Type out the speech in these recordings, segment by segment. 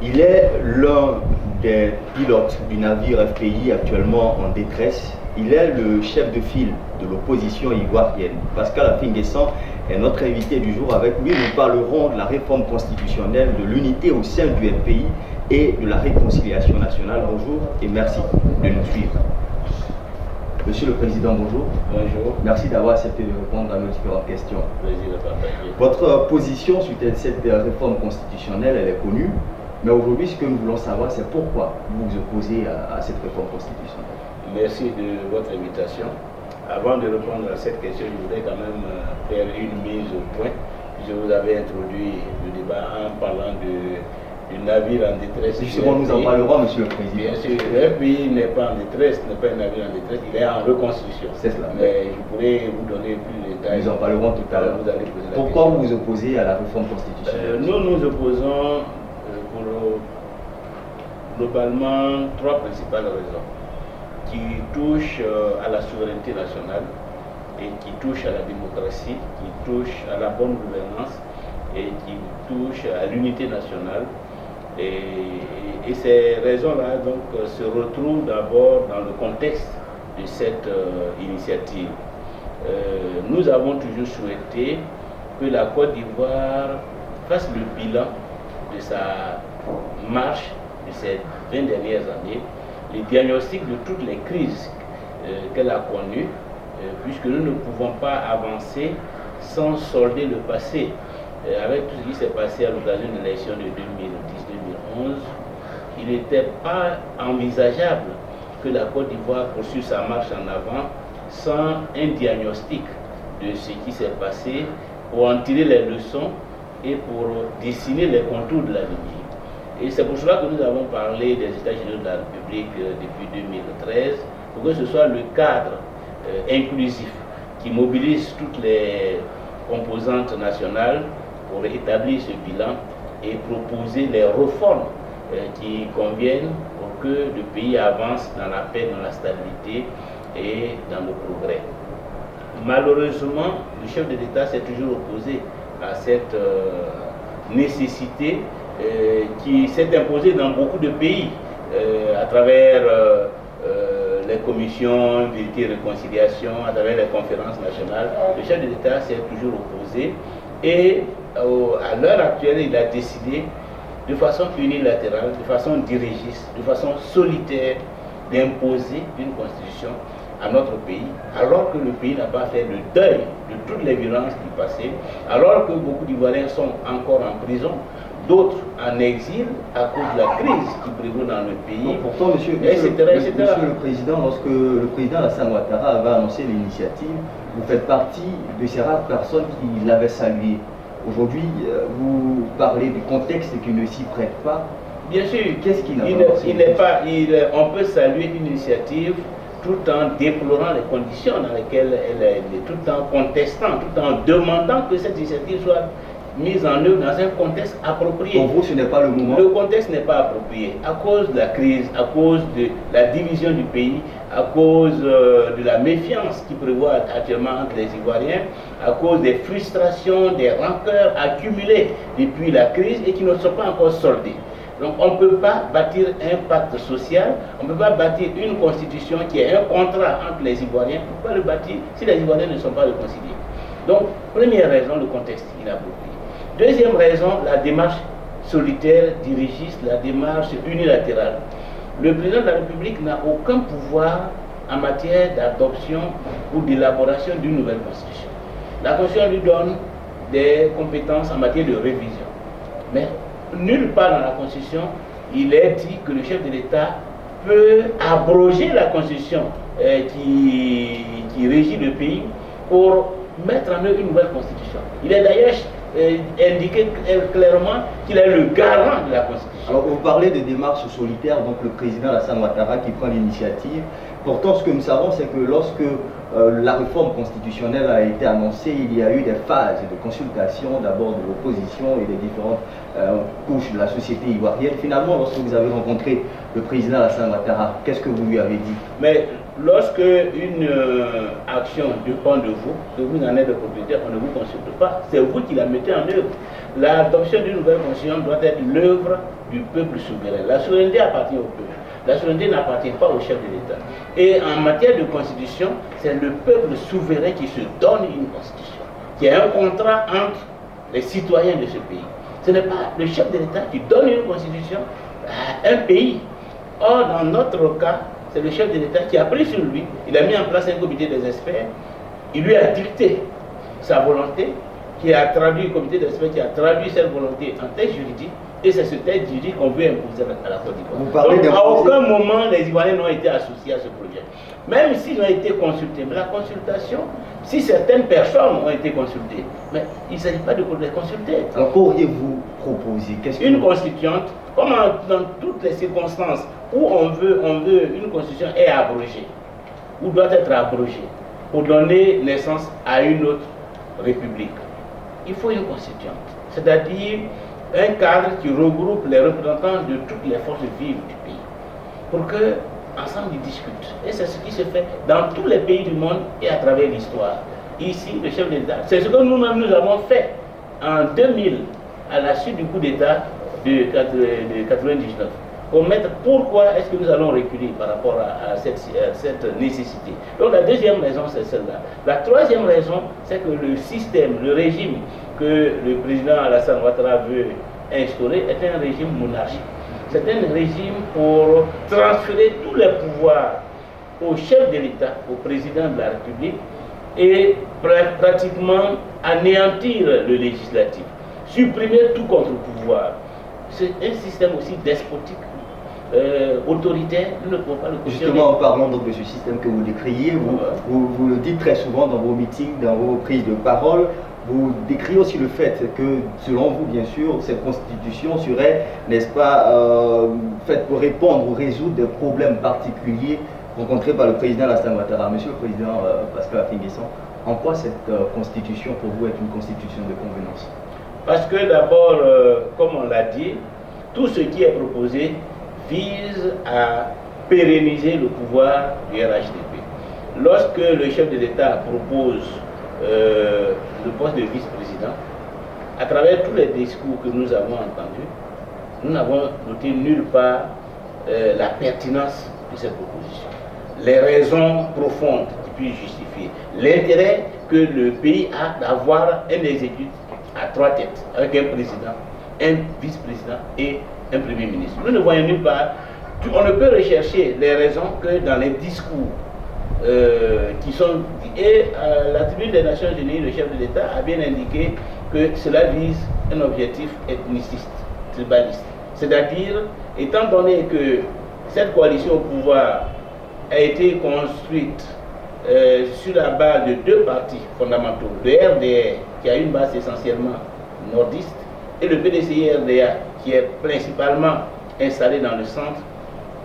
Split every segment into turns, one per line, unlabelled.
Il est l'un des pilotes du navire FPI actuellement en détresse. Il est le chef de file de l'opposition ivoirienne. Pascal Affi-N'Guessan est notre invité du jour. Avec lui, nous parlerons de la réforme constitutionnelle, de l'unité au sein du FPI et de la réconciliation nationale. Bonjour et merci de nous suivre. Monsieur le Président, bonjour.
Bonjour.
Merci d'avoir accepté de répondre à nos différentes questions.
Plaisir de partager.
Votre position sur cette réforme constitutionnelle, elle est connue. Mais aujourd'hui, ce que nous voulons savoir, c'est pourquoi vous vous opposez à cette réforme constitutionnelle.
Merci de votre invitation. Avant de répondre à cette question, je voudrais quand même faire une mise au point. Je vous avais introduit le débat en parlant du navire en détresse.
Justement, nous en parlerons, Monsieur le Président.
Bien sûr, le pays n'est pas en détresse, n'est pas un navire en détresse, il est en reconstruction.
C'est cela.
Mais je pourrais vous donner plus de détails.
Nous en parlerons tout à l'heure. Pourquoi vous vous opposez à la réforme constitutionnelle?
Nous nous opposons pour globalement trois principales raisons qui touchent à la souveraineté nationale et qui touchent à la démocratie, qui touchent à la bonne gouvernance et qui touchent à l'unité nationale. Et ces raisons-là donc se retrouvent d'abord dans le contexte de cette initiative. Nous avons toujours souhaité que la Côte d'Ivoire fasse le bilan de sa marche de ces 20 dernières années, les diagnostics de toutes les crises qu'elle a connues, puisque nous ne pouvons pas avancer sans solder le passé. Avec tout ce qui s'est passé à l'occasion de l'élection de 2010-2011, il n'était pas envisageable que la Côte d'Ivoire poursuive sa marche en avant sans un diagnostic de ce qui s'est passé pour en tirer les leçons et pour dessiner les contours de l'avenir. Et c'est pour cela que nous avons parlé des États généraux de la République depuis 2013, pour que ce soit le cadre inclusif qui mobilise toutes les composantes nationales pour établir ce bilan et proposer les réformes qui conviennent pour que le pays avance dans la paix, dans la stabilité et dans le progrès. Malheureusement, le chef de l'État s'est toujours opposé à cette nécessité qui s'est imposée dans beaucoup de pays à travers les commissions vérité et réconciliation, à travers les conférences nationales. Le chef de l'État s'est toujours opposé et à l'heure actuelle, il a décidé de façon unilatérale, de façon dirigiste, de façon solitaire d'imposer une constitution à notre pays, alors que le pays n'a pas fait le deuil de toutes les violences du passé, alors que beaucoup d'Ivoiriens sont encore en prison, d'autres en exil à cause de la crise qui prévaut dans le pays.
Pourtant, monsieur le Président, lorsque le président Alassane Ouattara avait annoncé l'initiative, vous faites partie de ces rares personnes qui l'avaient salué. Aujourd'hui, vous parlez du contexte qui ne s'y prête pas.
Bien sûr,
qu'est-ce qui n'a pas
on peut saluer une initiative tout en déplorant les conditions dans lesquelles elle est, tout en contestant, tout en demandant que cette initiative soit mise en œuvre dans un contexte approprié.
Pour vous, ce n'est pas le moment?
Le contexte n'est pas approprié à cause de la crise, à cause de la division du pays, à cause de la méfiance qui prévoit actuellement entre les Ivoiriens, à cause des frustrations, des rancœurs accumulées depuis la crise et qui ne sont pas encore soldées. Donc on ne peut pas bâtir un pacte social, on ne peut pas bâtir une constitution qui est un contrat entre les Ivoiriens, on ne peut pas le bâtir si les Ivoiriens ne sont pas réconciliés. Donc, première raison, le contexte inapproprié. Deuxième raison, la démarche solitaire, dirigiste, la démarche unilatérale. Le président de la République n'a aucun pouvoir en matière d'adoption ou d'élaboration d'une nouvelle constitution. La constitution lui donne des compétences en matière de révision. Mais nulle part dans la constitution, il est dit que le chef de l'État peut abroger la constitution qui régit le pays pour mettre en œuvre une nouvelle constitution. Il est d'ailleurs indiqué clairement qu'il est le garant de la Constitution.
Alors, vous parlez de démarche solitaire, donc le président Alassane Ouattara qui prend l'initiative. Pourtant, ce que nous savons, c'est que lorsque la réforme constitutionnelle a été annoncée, il y a eu des phases de consultation, d'abord de l'opposition et des différentes couches de la société ivoirienne. Finalement, lorsque vous avez rencontré le président Alassane Ouattara, qu'est-ce que vous lui avez dit?
Mais lorsque une action dépend de vous, que vous en êtes le propriétaire, on ne vous consulte pas. C'est vous qui la mettez en œuvre. L'adoption d'une nouvelle constitution doit être l'œuvre du peuple souverain. La souveraineté appartient au peuple. La souveraineté n'appartient pas au chef de l'État. Et en matière de constitution, c'est le peuple souverain qui se donne une constitution, qui a un contrat entre les citoyens de ce pays. Ce n'est pas le chef de l'État qui donne une constitution à un pays. Or, dans notre cas, c'est le chef de l'État qui a pris sur lui, il a mis en place un comité des experts, il lui a dicté sa volonté, qui a traduit, le comité d'experts qui a traduit cette volonté en texte juridique, et c'est ce texte juridique qu'on veut imposer à la Côte d'Ivoire. Donc, à aucun moment, les Ivoiriens n'ont été associés à ce projet. Même s'ils ont été consultés, mais la consultation, si certaines personnes ont été consultées, mais il ne s'agit pas de les consulter.
Alors, qu'auriez-vous proposé?
Une constituante, comme dans toutes les circonstances où on veut une constitution est abrogée, ou doit être abrogée, pour donner naissance à une autre république. Il faut une constituante, c'est-à-dire un cadre qui regroupe les représentants de toutes les forces vives du pays, pour que ensemble ils discutent. Et c'est ce qui se fait dans tous les pays du monde et à travers l'histoire. Ici, le chef d'État, c'est ce que nous-mêmes nous avons fait en 2000, à la suite du coup d'État de 99. Pourquoi est-ce que nous allons reculer par rapport à cette nécessité? Donc la deuxième raison, c'est celle-là. La troisième raison, c'est que le système, le régime que le président Alassane Ouattara veut instaurer est un régime monarchique. C'est un régime pour transférer tous les pouvoirs au chef de l'État, au président de la République, et pratiquement anéantir le législatif, supprimer tout contre-pouvoir. C'est un système aussi despotique, autoritaire, nous ne pouvons pas le cautionner.
Justement, en parlant donc de ce système que vous décriez, vous le dites très souvent dans vos meetings, dans vos prises de parole, vous décrivez aussi le fait que, selon vous, bien sûr, cette constitution serait, n'est-ce pas, faite pour répondre ou résoudre des problèmes particuliers rencontrés par le président Alassane Ouattara. Monsieur le Président Pascal Affi-N'Guessan, en quoi cette constitution, pour vous, est une constitution de convenance?
Parce que d'abord, comme on l'a dit, tout ce qui est proposé vise à pérenniser le pouvoir du RHDP. Lorsque le chef de l'État propose le poste de vice-président, à travers tous les discours que nous avons entendus, nous n'avons noté nulle part la pertinence de cette proposition, les raisons profondes qui puissent justifier l'intérêt que le pays a d'avoir un exécutif à trois têtes, avec un président, un vice-président et un premier ministre. Nous ne voyons nulle part, on ne peut rechercher les raisons que dans les discours qui sont... Et à la tribune des Nations Unies, le chef de l'État a bien indiqué que cela vise un objectif ethniciste, tribaliste. C'est-à-dire, étant donné que cette coalition au pouvoir a été construite sur la base de deux partis fondamentaux, le RDR qui a une base essentiellement nordiste et le PDCI-RDA qui est principalement installé dans le centre,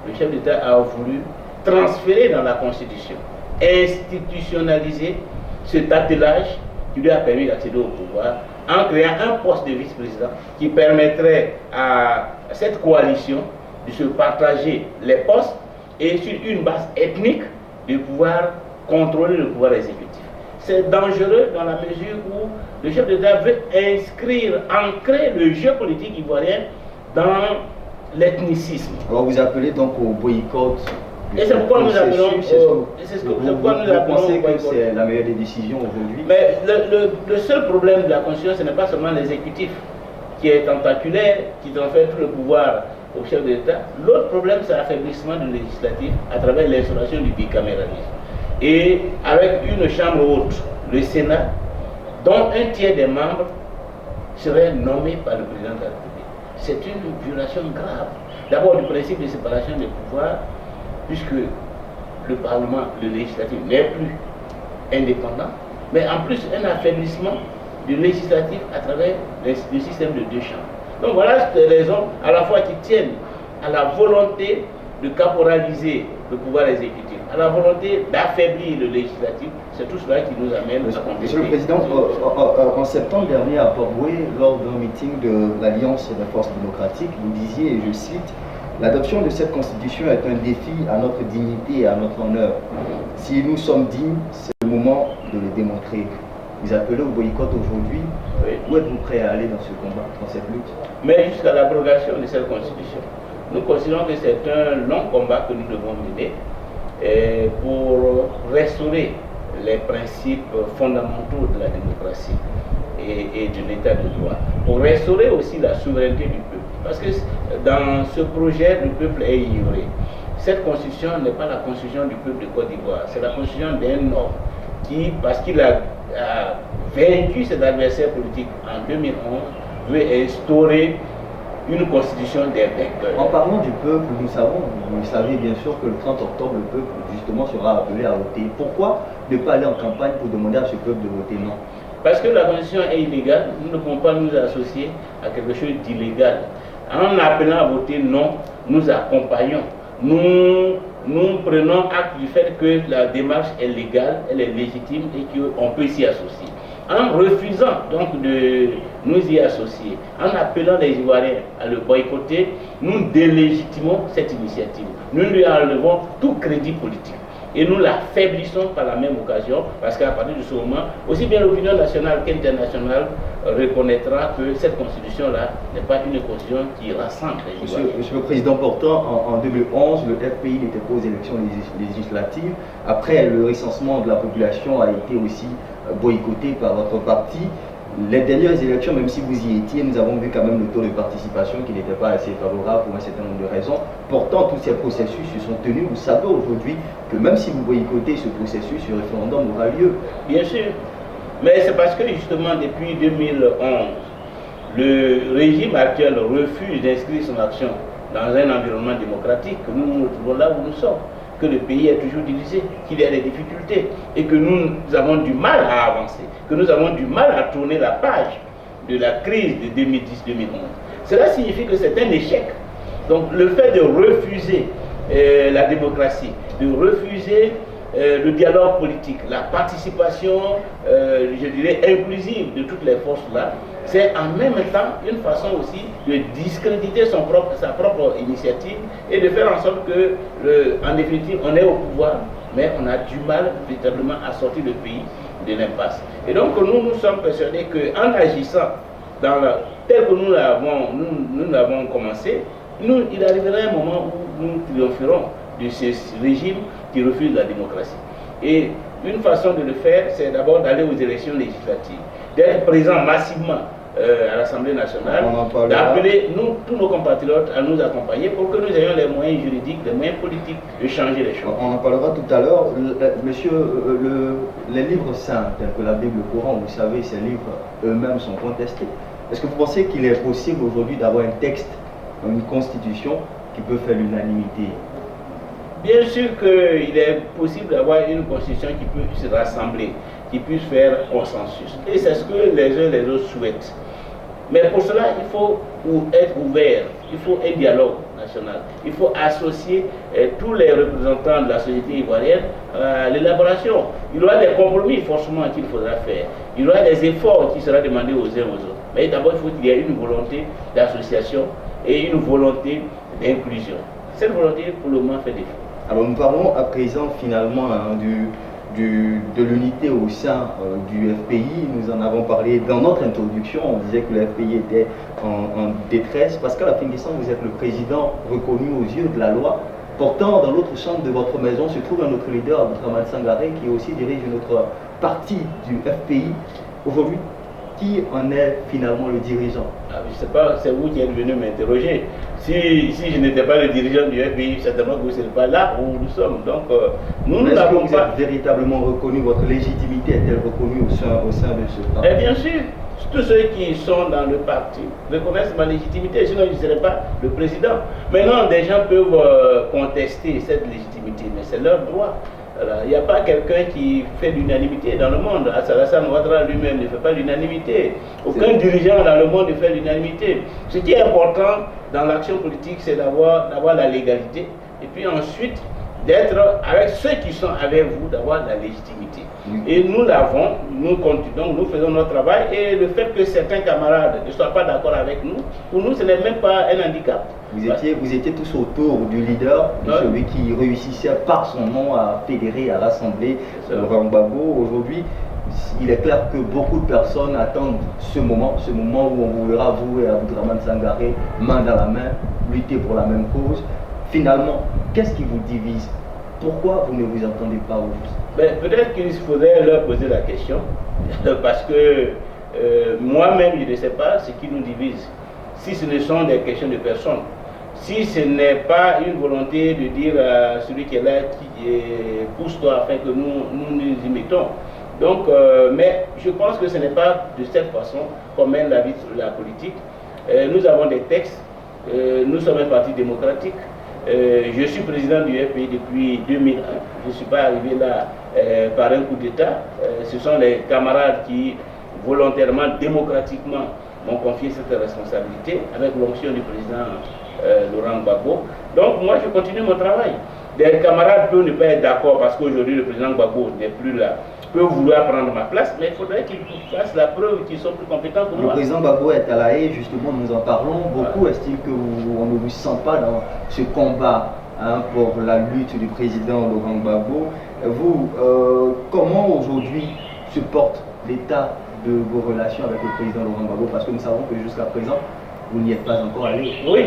le chef d'État a voulu transférer dans la Constitution, institutionnaliser cet attelage qui lui a permis d'accéder au pouvoir en créant un poste de vice-président qui permettrait à cette coalition de se partager les postes et sur une base ethnique de pouvoir contrôler le pouvoir exécutif. C'est dangereux dans la mesure où le chef d'État veut ancrer le jeu politique ivoirien dans l'ethnicisme.
Alors vous appelez donc au boycott.
Et c'est pourquoi nous appelons.
Vous pensez que c'est la meilleure des décisions aujourd'hui?
Mais le seul problème de la Constitution, ce n'est pas seulement l'exécutif qui est tentaculaire, qui transfère tout le pouvoir au chef de l'État. L'autre problème, c'est l'affaiblissement du législatif à travers l'instauration du bicaméralisme. Et avec une chambre haute, le Sénat, dont un tiers des membres seraient nommés par le président de la République. C'est une violation grave. D'abord du principe de séparation des pouvoirs, puisque le Parlement, le législatif n'est plus indépendant, mais en plus un affaiblissement du législatif à travers le système de deux chambres. Donc voilà des raisons à la fois qui tiennent à la volonté de caporaliser le pouvoir exécutif, à la volonté d'affaiblir le législatif. C'est tout cela qui nous amène à contester.
Monsieur le Président, en septembre dernier à Port-Boué, lors d'un meeting de l'Alliance des forces démocratiques, vous disiez, et je cite, L'adoption de cette constitution est un défi à notre dignité et à notre honneur. Si nous sommes dignes, c'est le moment de le démontrer. Vous appelez au boycott aujourd'hui.
Oui.
Où êtes-vous prêt à aller dans ce combat, dans cette lutte?
Mais jusqu'à l'abrogation de cette constitution. Nous considérons que c'est un long combat que nous devons mener pour restaurer les principes fondamentaux de la démocratie et de l'état de droit, pour restaurer aussi la souveraineté du peuple. Parce que dans ce projet, le peuple est ignoré. Cette constitution n'est pas la constitution du peuple de Côte d'Ivoire, c'est la constitution d'un homme qui, parce qu'il a vaincu ses adversaires politiques en 2011, veut instaurer une constitution des vainqueurs.
En parlant du peuple, nous savez bien sûr que le 30 octobre, le peuple justement sera appelé à voter. Pourquoi ne pas aller en campagne pour demander à ce peuple de voter non?
Parce que la constitution est illégale, nous ne pouvons pas nous associer à quelque chose d'illégal. En appelant à voter non, nous accompagnons. Nous prenons acte du fait que la démarche est légale, elle est légitime et qu'on peut s'y associer. En refusant donc de nous y associer, en appelant les Ivoiriens à le boycotter, nous délégitimons cette initiative. Nous lui enlevons tout crédit politique. Et nous l'affaiblissons par la même occasion, parce qu'à partir de ce moment, aussi bien l'opinion nationale qu'internationale reconnaîtra que cette constitution-là n'est pas une constitution qui rassemble les Ivoiriens.
Monsieur le Président, pourtant, en 2011, le FPI n'était pas aux élections législatives. Après, le recensement de la population a été aussi boycotté par votre parti. Les dernières élections, même si vous y étiez, nous avons vu quand même le taux de participation qui n'était pas assez favorable pour un certain nombre de raisons. Pourtant, tous ces processus se sont tenus. Vous savez aujourd'hui que même si vous boycottez ce processus, ce référendum aura lieu.
Bien sûr. Mais c'est parce que justement, depuis 2011, le régime actuel refuse d'inscrire son action dans un environnement démocratique que nous nous retrouvons là où nous sommes, que le pays est toujours divisé, qu'il y a des difficultés et que nous avons du mal à avancer, que nous avons du mal à tourner la page de la crise de 2010-2011. Cela signifie que c'est un échec. Donc le fait de refuser la démocratie, de refuser le dialogue politique, la participation, je dirais, inclusive de toutes les forces-là, c'est en même temps une façon aussi de discréditer sa propre initiative et de faire en sorte que, en définitive, on est au pouvoir, mais on a du mal véritablement à sortir le pays de l'impasse. Et donc nous sommes persuadés qu'en agissant tel que nous l'avons commencé, il arrivera un moment où nous triompherons de ce régime qui refuse la démocratie. Et une façon de le faire, c'est d'abord d'aller aux élections législatives, d'être présent massivement à l'Assemblée nationale, d'appeler tous nos compatriotes à nous accompagner pour que nous ayons les moyens juridiques, les moyens politiques de changer les choses.
On en parlera tout à l'heure. Monsieur, les livres saints, tels que la Bible, le Coran, vous savez, ces livres eux-mêmes sont contestés. Est-ce que vous pensez qu'il est possible aujourd'hui d'avoir un texte, une constitution qui peut faire l'unanimité?
Bien sûr qu'il est possible d'avoir une constitution qui peut se rassembler, qui puisse faire consensus. Et c'est ce que les uns et les autres souhaitent. Mais pour cela, il faut être ouvert, il faut un dialogue national, il faut associer tous les représentants de la société ivoirienne à l'élaboration. Il y aura des compromis forcément qu'il faudra faire, il y aura des efforts qui seront demandés aux uns aux autres. Mais d'abord, il faut qu'il y ait une volonté d'association et une volonté d'inclusion. Cette volonté, pour le moment, fait défaut.
Alors nous parlons à présent finalement de l'unité au sein du FPI. Nous en avons parlé dans notre introduction. On disait que le FPI était en détresse. Pascal Afingissant, vous êtes le président reconnu aux yeux de la loi. Pourtant, dans l'autre chambre de votre maison se trouve un autre leader, Abdourahmane Sangaré, qui aussi dirige notre parti du FPI. Aujourd'hui, qui en est finalement le dirigeant?
Je ne sais pas, c'est vous qui êtes venu m'interroger. Si je n'étais pas le dirigeant du FBI, certainement que vous ne serez pas là où nous sommes. Donc, nous n'avons pas...
Est-ce que vous êtes véritablement reconnu, votre légitimité est-elle reconnue au sein de ce parti?
Et bien sûr, tous ceux qui sont dans le parti reconnaissent ma légitimité, sinon je ne serais pas le président. Maintenant, des gens peuvent contester cette légitimité, mais c'est leur droit. Il n'y a pas quelqu'un qui fait l'unanimité dans le monde. Alassane Ouattara lui-même ne fait pas l'unanimité. Aucun dirigeant dans le monde ne fait l'unanimité. Ce qui est important dans l'action politique, c'est d'avoir la légalité et puis ensuite d'être avec ceux qui sont avec vous, d'avoir la légitimité. Et nous l'avons, nous continuons, nous faisons notre travail, et le fait que certains camarades ne soient pas d'accord avec nous, pour nous, ce n'est même pas un handicap.
Vous étiez tous autour du leader, de celui qui réussissait par son nom à fédérer, à rassembler Laurent Gbagbo. Aujourd'hui, il est clair que beaucoup de personnes attendent ce moment où on vous verra, vous et Abdourahmane Sangaré, main dans la main, lutter pour la même cause. Finalement, qu'est-ce qui vous divise? Pourquoi vous ne vous entendez pas au juste?
Peut-être qu'il faudrait leur poser la question, parce que moi-même, je ne sais pas ce qui nous divise. Si ce ne sont des questions de personnes, si ce n'est pas une volonté de dire à celui qui est là, pousse-toi afin que nous y mettons. Donc, mais je pense que ce n'est pas de cette façon qu'on mène la vie de la politique. Nous avons des textes, nous sommes un parti démocratique. Je suis président du FPI depuis 2001. Je ne suis pas arrivé là par un coup d'État. Ce sont les camarades qui, volontairement, démocratiquement, m'ont confié cette responsabilité avec l'onction du président Laurent Gbagbo. Donc moi, je continue mon travail. Des camarades peuvent ne pas être d'accord parce qu'aujourd'hui, le président Gbagbo n'est plus là, peuvent vouloir prendre ma place, mais il faudrait qu'ils fassent la preuve qu'ils sont plus compétents que moi.
Le président Gbagbo est à la haie, justement, nous en parlons. Beaucoup estiment qu'on ne vous sent pas dans ce combat pour la lutte du président Laurent Gbagbo. Vous, comment aujourd'hui se porte l'état de vos relations avec le président Laurent Gbagbo? Parce que nous savons que jusqu'à présent, vous n'y êtes pas encore allé.
Oui,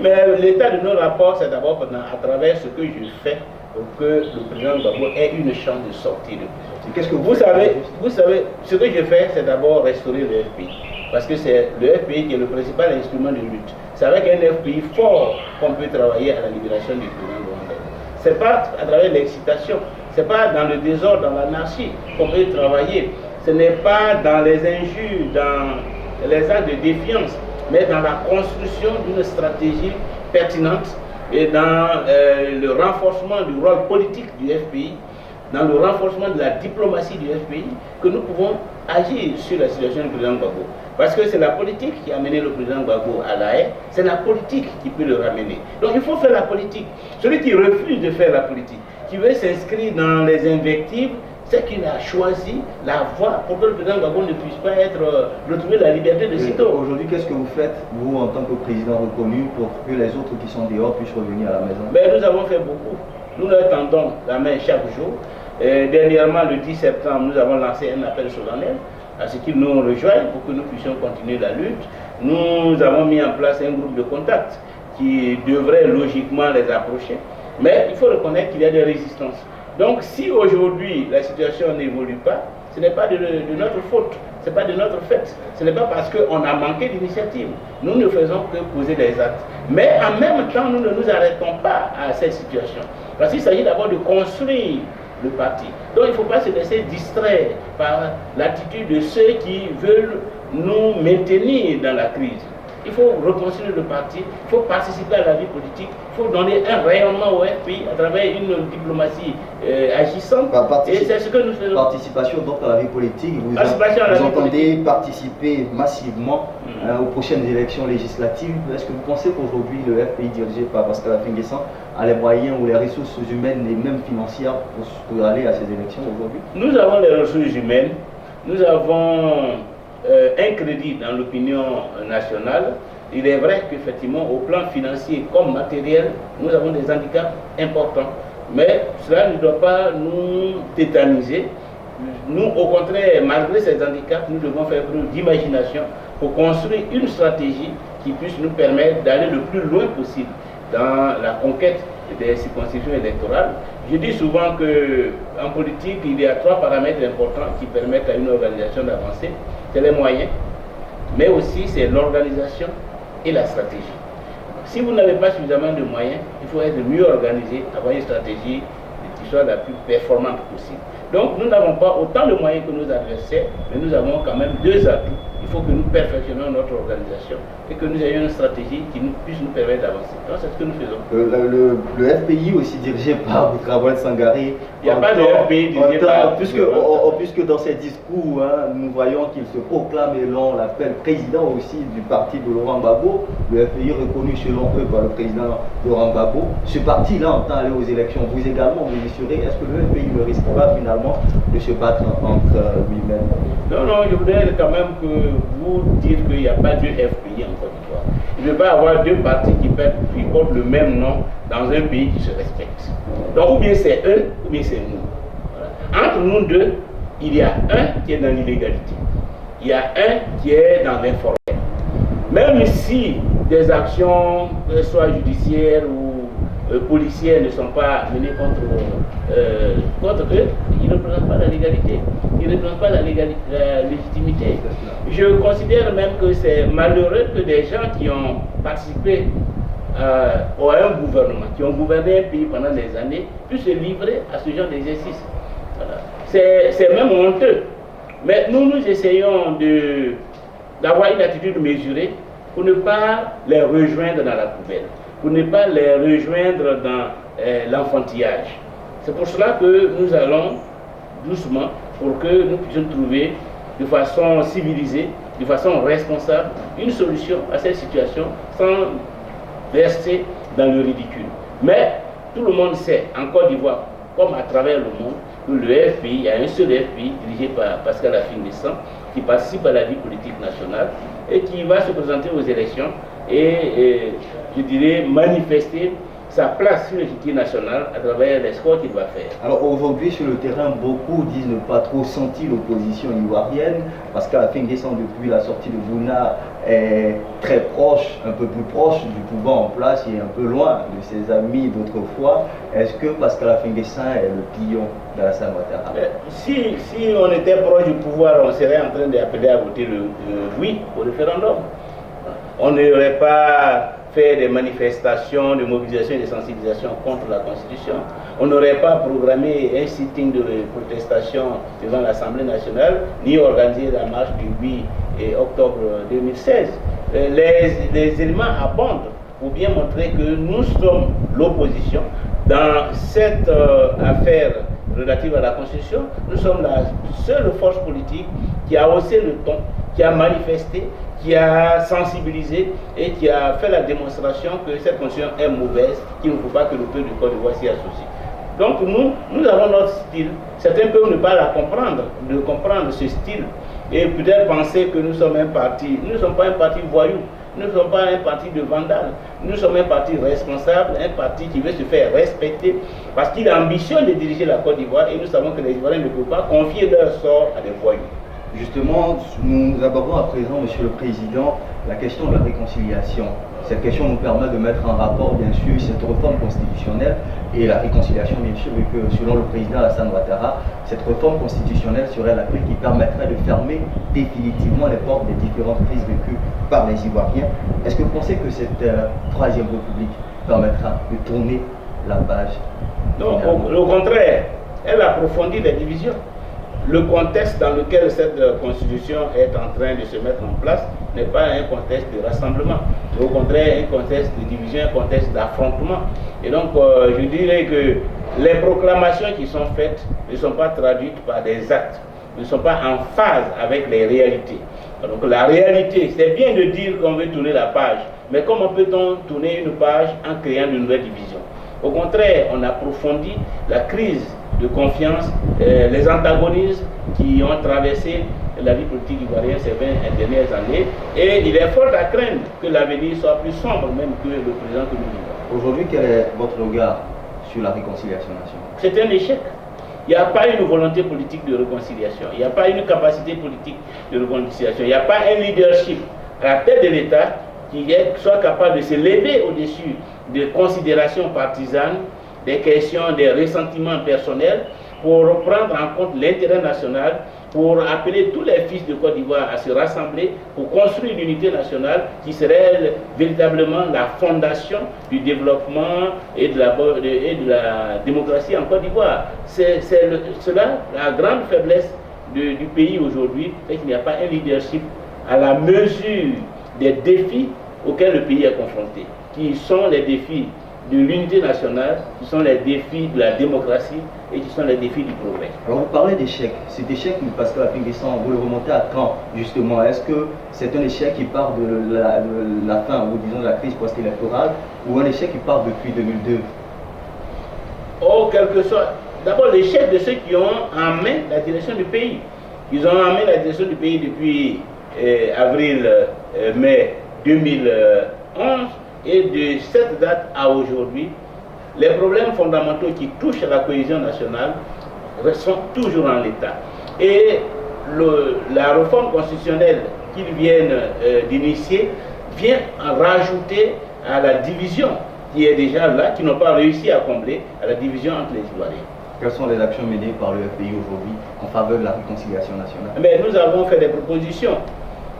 mais l'état de nos rapports, c'est d'abord à travers ce que je fais pour que le président Gbagbo ait une chance de sortir de prison.
Qu'est-ce que
vous savez, ce que je fais, c'est d'abord restaurer le FPI. Parce que c'est le FPI qui est le principal instrument de lutte. C'est avec un FPI fort qu'on peut travailler à la libération du président Laurent Gbagbo. Ce n'est pas à travers l'excitation, ce n'est pas dans le désordre, dans l'anarchie qu'on peut travailler. Ce n'est pas dans les injures, dans les actes de défiance, mais dans la construction d'une stratégie pertinente et dans le renforcement du rôle politique du FPI, dans le renforcement de la diplomatie du FPI, que nous pouvons agir sur la situation du président Gbagbo. Parce que c'est la politique qui a mené le président Gbagbo à la haie, c'est la politique qui peut le ramener. Donc il faut faire la politique. Celui qui refuse de faire la politique, qui veut s'inscrire dans les invectives, c'est qu'il a choisi la voie pour que le président Gbagbo ne puisse pas retrouver la liberté de sitôt.
Aujourd'hui, qu'est-ce que vous faites, vous, en tant que président reconnu, pour que les autres qui sont dehors puissent revenir à la maison?
Nous avons fait beaucoup. Nous leur tendons la main chaque jour. Dernièrement, le 10 septembre, nous avons lancé un appel solennel à ce qu'ils nous rejoignent pour que nous puissions continuer la lutte. Nous avons mis en place un groupe de contact qui devrait logiquement les approcher. Mais il faut reconnaître qu'il y a des résistances. Donc si aujourd'hui la situation n'évolue pas, ce n'est pas de notre faute, ce n'est pas de notre fait. Ce n'est pas parce qu'on a manqué d'initiative. Nous ne faisons que poser des actes. Mais en même temps, nous ne nous arrêtons pas à cette situation. Parce qu'il s'agit d'abord de construire le parti. Donc il ne faut pas se laisser distraire par l'attitude de ceux qui veulent nous maintenir dans la crise. Il faut reconstruire le parti, il faut participer à la vie politique, il faut donner un rayonnement au FPI à travers une diplomatie agissante. Et c'est ce que nous faisons.
Participation donc à la vie politique, vous entendez participer massivement aux prochaines élections législatives. Est-ce que vous pensez qu'aujourd'hui le FPI dirigé par Pascal Affi-N'Guessan a les moyens ou les ressources humaines et même financières pour aller à ces élections aujourd'hui?
Nous avons les ressources humaines, nous avons un crédit dans l'opinion nationale. Il est vrai qu'effectivement, au plan financier comme matériel, nous avons des handicaps importants. Mais cela ne doit pas nous tétaniser. Nous, au contraire, malgré ces handicaps, nous devons faire preuve d'imagination pour construire une stratégie qui puisse nous permettre d'aller le plus loin possible dans la conquête des circonscriptions électorales. Je dis souvent qu'en politique, il y a 3 paramètres importants qui permettent à une organisation d'avancer. C'est les moyens, mais aussi c'est l'organisation et la stratégie. Si vous n'avez pas suffisamment de moyens, il faut être mieux organisé, avoir une stratégie qui soit la plus performante possible. Donc nous n'avons pas autant de moyens que nos adversaires, mais nous avons quand même deux atouts. Il faut que nous perfectionnons notre organisation et que nous ayons une stratégie qui puisse nous permettre d'avancer. Donc c'est ce que nous faisons.
Le FPI aussi dirigé par Boukravouel Sangaré.
Il n'y a pas de FPI dirigé par...
Puisque dans ses discours, hein, nous voyons qu'il se proclame et l'on l'appelle président aussi du parti de Laurent Gbagbo. Le FPI reconnu selon eux par le président Laurent Gbagbo. Ce parti-là entend aller aux élections. Vous également, vous y serez. Est-ce que le FPI ne risque pas finalement de se battre entre lui-même?
Non, je voudrais quand même que vous dites qu'il n'y a pas de FPI en Côte d'Ivoire. Il ne peut pas avoir deux partis qui portent le même nom dans un pays qui se respecte. Donc ou bien c'est eux, ou bien c'est nous. Voilà. Entre nous deux, il y a un qui est dans l'illégalité. Il y a un qui est dans l'informel. Même si des actions, soit judiciaires ou policières, ne sont pas menées contre eux, ils ne représentent pas la légalité. Ils ne représentent pas la légitimité. Je considère même que c'est malheureux que des gens qui ont participé à un gouvernement, qui ont gouverné un pays pendant des années, puissent se livrer à ce genre d'exercice. Voilà. C'est même honteux. Mais nous essayons d'avoir une attitude mesurée pour ne pas les rejoindre dans la poubelle, pour ne pas les rejoindre dans l'enfantillage. C'est pour cela que nous allons doucement pour que nous puissions trouver de façon civilisée, de façon responsable, une solution à cette situation sans verser dans le ridicule. Mais tout le monde sait, en Côte d'Ivoire, comme à travers le monde, que le FPI, il y a un seul FPI dirigé par Pascal Affi-N'Guessan qui participe à la vie politique nationale et qui va se présenter aux élections et je dirais manifester sa place sur l'échiquier national à travers les scores qu'il va faire.
Alors aujourd'hui sur le terrain, beaucoup disent ne pas trop sentir l'opposition ivoirienne parce qu'à la fin décembre, depuis la sortie de Bouna, est très proche, un peu plus proche du pouvoir en place et un peu loin de ses amis d'autrefois. Est-ce que Pascal Affi-N'Guessan est le pion d'Alassane Ouattara?
Si on était proche du pouvoir, on serait en train d'appeler à voter le oui au référendum. On n'aurait pas fait des manifestations, de mobilisation et de sensibilisation contre la Constitution. On n'aurait pas programmé un sitting de protestation devant l'Assemblée nationale, ni organisé la marche du 8 octobre 2016. Les éléments abondent pour bien montrer que nous sommes l'opposition. Dans cette affaire relative à la Constitution, nous sommes la seule force politique qui a haussé le ton, qui a manifesté, qui a sensibilisé et qui a fait la démonstration que cette Constitution est mauvaise, qu'il ne faut pas que le peuple du Côte d'Ivoire s'y associe. Donc nous avons notre style. Certains peuvent ne pas la comprendre, de comprendre ce style et peut-être penser que nous sommes un parti. Nous ne sommes pas un parti voyou, nous ne sommes pas un parti de vandales, nous sommes un parti responsable, un parti qui veut se faire respecter parce qu'il ambitionne de diriger la Côte d'Ivoire et nous savons que les Ivoiriens ne peuvent pas confier leur sort à des voyous.
Justement, nous abordons à présent, Monsieur le Président, la question de la réconciliation. Cette question nous permet de mettre en rapport, bien sûr, cette réforme constitutionnelle et la réconciliation, bien sûr, vu que selon le président Alassane Ouattara, cette réforme constitutionnelle serait la clé qui permettrait de fermer définitivement les portes des différentes crises vécues par les Ivoiriens. Est-ce que vous pensez que cette troisième république permettra de tourner la page?
Non, au contraire, elle approfondit les divisions. Le contexte dans lequel cette constitution est en train de se mettre en place n'est pas un contexte de rassemblement, mais au contraire un contexte de division, un contexte d'affrontement. Et donc je dirais que les proclamations qui sont faites ne sont pas traduites par des actes, ne sont pas en phase avec les réalités. Donc la réalité, c'est bien de dire qu'on veut tourner la page, mais comment peut-on tourner une page en créant de nouvelles divisions? Au contraire, on approfondit la crise de confiance, les antagonismes qui ont traversé la vie politique ivoirienne ces 20 dernières années. Et il est fort à craindre que l'avenir soit plus sombre même que le présent que nous vivons.
Aujourd'hui, quel est votre regard sur la réconciliation nationale?
C'est un échec. Il n'y a pas une volonté politique de réconciliation. Il n'y a pas une capacité politique de réconciliation. Il n'y a pas un leadership à la tête de l'État qui soit capable de se lever au-dessus des considérations partisanes, des questions, des ressentiments personnels pour prendre en compte l'intérêt national, pour appeler tous les fils de Côte d'Ivoire à se rassembler pour construire l'unité nationale qui serait véritablement la fondation du développement et de la démocratie en Côte d'Ivoire. C'est cela la grande faiblesse du pays aujourd'hui, c'est qu'il n'y a pas un leadership à la mesure des défis auxquels le pays est confronté, qui sont les défis de l'unité nationale, qui sont les défis de la démocratie et qui sont les défis du progrès.
Alors vous parlez d'échec. Cet échec, Pascal Afingui-Nguessan, vous le remontez à quand justement? Est-ce que c'est un échec qui part de la fin, ou disons de la crise post-électorale, ou un échec qui part depuis 2002?
Oh, quelque soit. D'abord, l'échec de ceux qui ont en main la direction du pays. Ils ont en main la direction du pays depuis mai 2011, et de cette date à aujourd'hui, les problèmes fondamentaux qui touchent à la cohésion nationale sont toujours en l'état. Et la réforme constitutionnelle qu'ils viennent d'initier vient en rajouter à la division qui est déjà là, qui n'ont pas réussi à combler, à la division entre les Ivoiriens.
Quelles sont les actions menées par le FPI aujourd'hui en faveur de la réconciliation nationale?
Mais nous avons fait des propositions.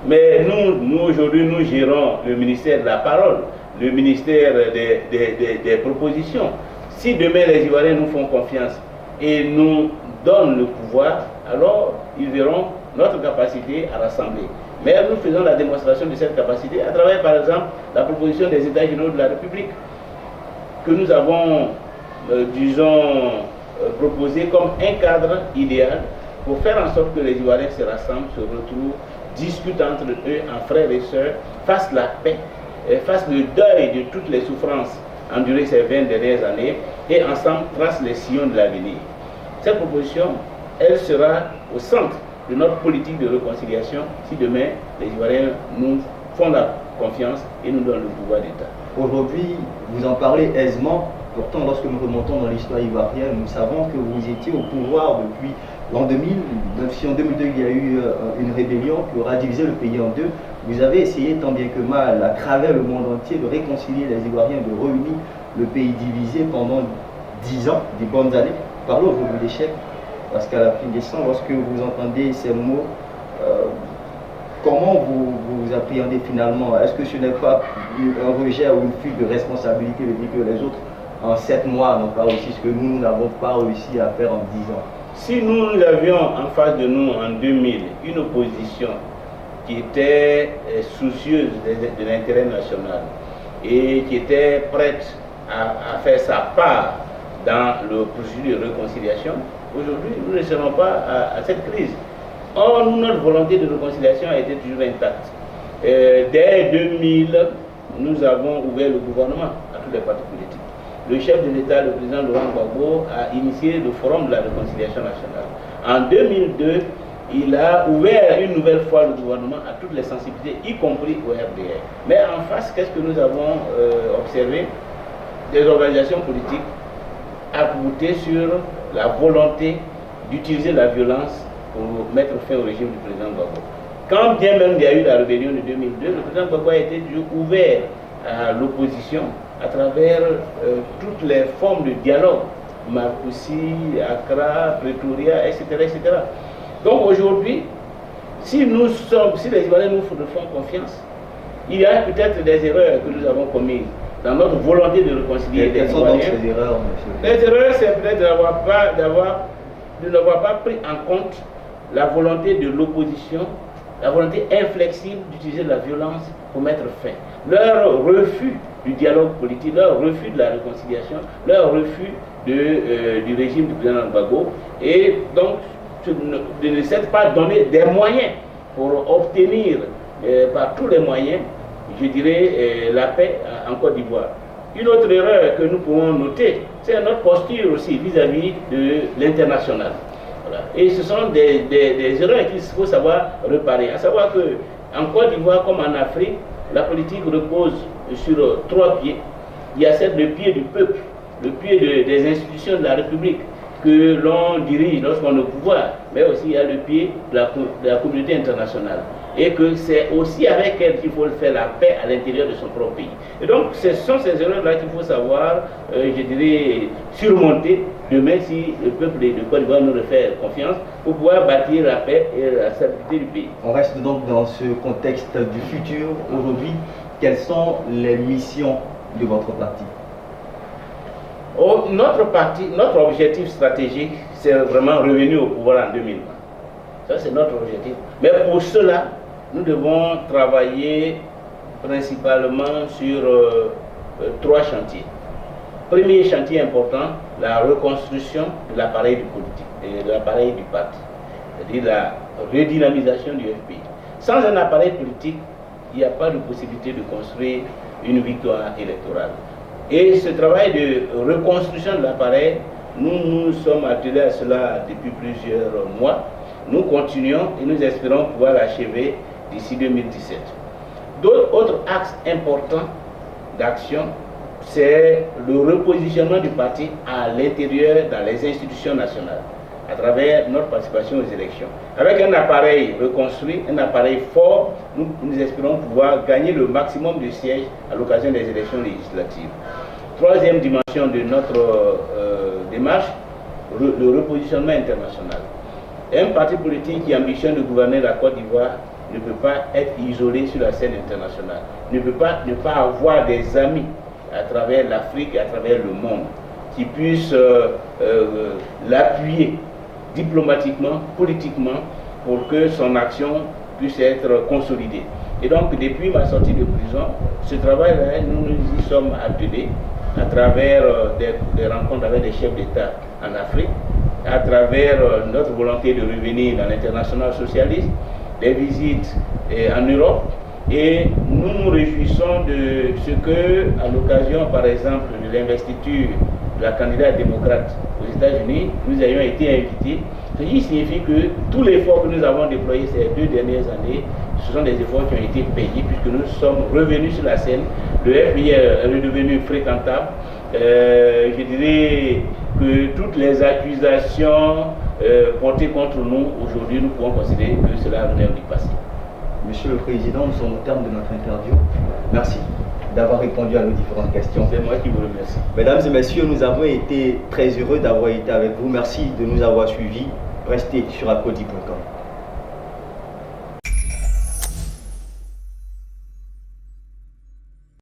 Mais nous aujourd'hui, nous gérons le ministère de la parole, le ministère des propositions. Si demain les Ivoiriens nous font confiance et nous donnent le pouvoir, alors ils verront notre capacité à rassembler. Mais nous faisons la démonstration de cette capacité à travers, par exemple, la proposition des États généraux de la République, que nous avons, proposé comme un cadre idéal pour faire en sorte que les Ivoiriens se rassemblent, se retrouvent, discutent entre eux en frères et sœurs, fassent la paix, fassent le deuil de toutes les souffrances endurées ces 20 dernières années et ensemble tracent les sillons de l'avenir. Cette proposition, elle sera au centre de notre politique de réconciliation si demain les Ivoiriens nous font la confiance et nous donnent le pouvoir d'État.
Aujourd'hui, vous en parlez aisément. Pourtant, lorsque nous remontons dans l'histoire ivoirienne, nous savons que vous étiez au pouvoir depuis l'an 2000. Même si en 2002, il y a eu une rébellion qui aura divisé le pays en deux, vous avez essayé tant bien que mal, à travers le monde entier, de réconcilier les Ivoiriens, de réunir le pays divisé pendant 10 ans, des bonnes années. Parlons aujourd'hui d'échec, parce qu'à la fin décembre, lorsque vous entendez ces mots, comment vous appréhendez finalement? Est-ce que ce n'est pas un rejet ou une fuite de responsabilité de dire que les autres, en 7 mois, n'ont pas réussi ce que nous n'avons pas réussi à faire en 10 ans?
Si nous avions en face de nous en 2000 une opposition qui était soucieuse de l'intérêt national et qui était prête à faire sa part dans le processus de réconciliation, aujourd'hui nous ne serons pas à cette crise. Or, notre volonté de réconciliation a été toujours intacte. Dès 2000, nous avons ouvert le gouvernement à tous les partis politiques. Le chef de l'État, le président Laurent Gbagbo, a initié le forum de la réconciliation nationale. En 2002, il a ouvert une nouvelle fois le gouvernement à toutes les sensibilités, y compris au RDR. Mais en face, qu'est-ce que nous avons observé? Des organisations politiques accroutées sur la volonté d'utiliser la violence pour mettre fin au régime du président Gbagbo. Quand bien même il y a eu la rébellion de 2002, le président Gbagbo a été toujours ouvert à l'opposition à travers toutes les formes de dialogue, Marcoussis, Accra, Pretoria, etc., etc. Donc aujourd'hui, si les Ivoiriens nous font confiance, il y a peut-être des erreurs que nous avons commises dans notre volonté de réconcilier les Ivoiriens. Quelles sont donc ces erreurs, monsieur? Les erreurs, c'est peut-être de n'avoir pas pris en compte la volonté de l'opposition, la volonté inflexible d'utiliser la violence pour mettre fin. Leur refus du dialogue politique, leur refus de la réconciliation, leur refus du régime du président Gbagbo, et donc de ne s'être pas donné des moyens pour obtenir par tous les moyens, je dirais, la paix en Côte d'Ivoire. Une autre erreur que nous pouvons noter, c'est notre posture aussi vis-à-vis de l'international. Voilà. Et ce sont des erreurs qu'il faut savoir réparer. À savoir qu'en Côte d'Ivoire comme en Afrique, la politique repose sur 3 pieds. Il y a le pied du peuple, le pied des institutions de la République que l'on dirige lorsqu'on est au pouvoir, mais aussi il y a le pied de la communauté internationale. et que c'est aussi avec elle qu'il faut faire la paix à l'intérieur de son propre pays. Et donc, ce sont ces erreurs-là qu'il faut savoir, je dirais, surmonter demain si le peuple de Côte d'Ivoire nous refait confiance pour pouvoir bâtir la paix et la stabilité du pays.
On reste donc dans ce contexte du futur. Aujourd'hui, quelles sont les missions de votre parti?
Notre parti, notre objectif stratégique, c'est vraiment revenir au pouvoir en 2020. Ça, c'est notre objectif. Mais pour cela, nous devons travailler principalement sur 3 chantiers. Premier chantier important, la reconstruction de l'appareil du politique et de l'appareil du parti, c'est-à-dire la redynamisation du FPI. Sans un appareil politique, il n'y a pas de possibilité de construire une victoire électorale. Et ce travail de reconstruction de l'appareil, nous sommes attelés à cela depuis plusieurs mois. Nous continuons et nous espérons pouvoir l'achever d'ici 2017. D'autres axes importants d'action, c'est le repositionnement du parti à l'intérieur dans les institutions nationales, à travers notre participation aux élections. Avec un appareil reconstruit, un appareil fort, nous espérons pouvoir gagner le maximum de sièges à l'occasion des élections législatives. Troisième dimension de notre démarche, le repositionnement international. Un parti politique qui ambitionne de gouverner la Côte d'Ivoire ne peut pas être isolé sur la scène internationale, ne peut pas ne pas avoir des amis à travers l'Afrique et à travers le monde qui puissent l'appuyer diplomatiquement, politiquement, pour que son action puisse être consolidée. Et donc, depuis ma sortie de prison, ce travail-là, nous nous y sommes attelés à travers des rencontres avec des chefs d'État en Afrique, à travers notre volonté de revenir dans l'international socialiste, des visites en Europe, et nous nous réjouissons de ce que, à l'occasion par exemple de l'investiture de la candidate démocrate aux États-Unis, nous ayons été invités. Ceci signifie que tous les efforts que nous avons déployés ces 2 dernières années, ce sont des efforts qui ont été payés puisque nous sommes revenus sur la scène. Le FPI est redevenu fréquentable. Je dirais que toutes les accusations portées contre nous aujourd'hui, nous pouvons considérer que cela relève du passé.
Monsieur le Président, nous sommes au terme de notre interview. Merci d'avoir répondu à nos différentes questions.
C'est moi qui vous remercie.
Mesdames et messieurs, nous avons été très heureux d'avoir été avec vous. Merci de nous avoir suivis. Restez sur acodi.com.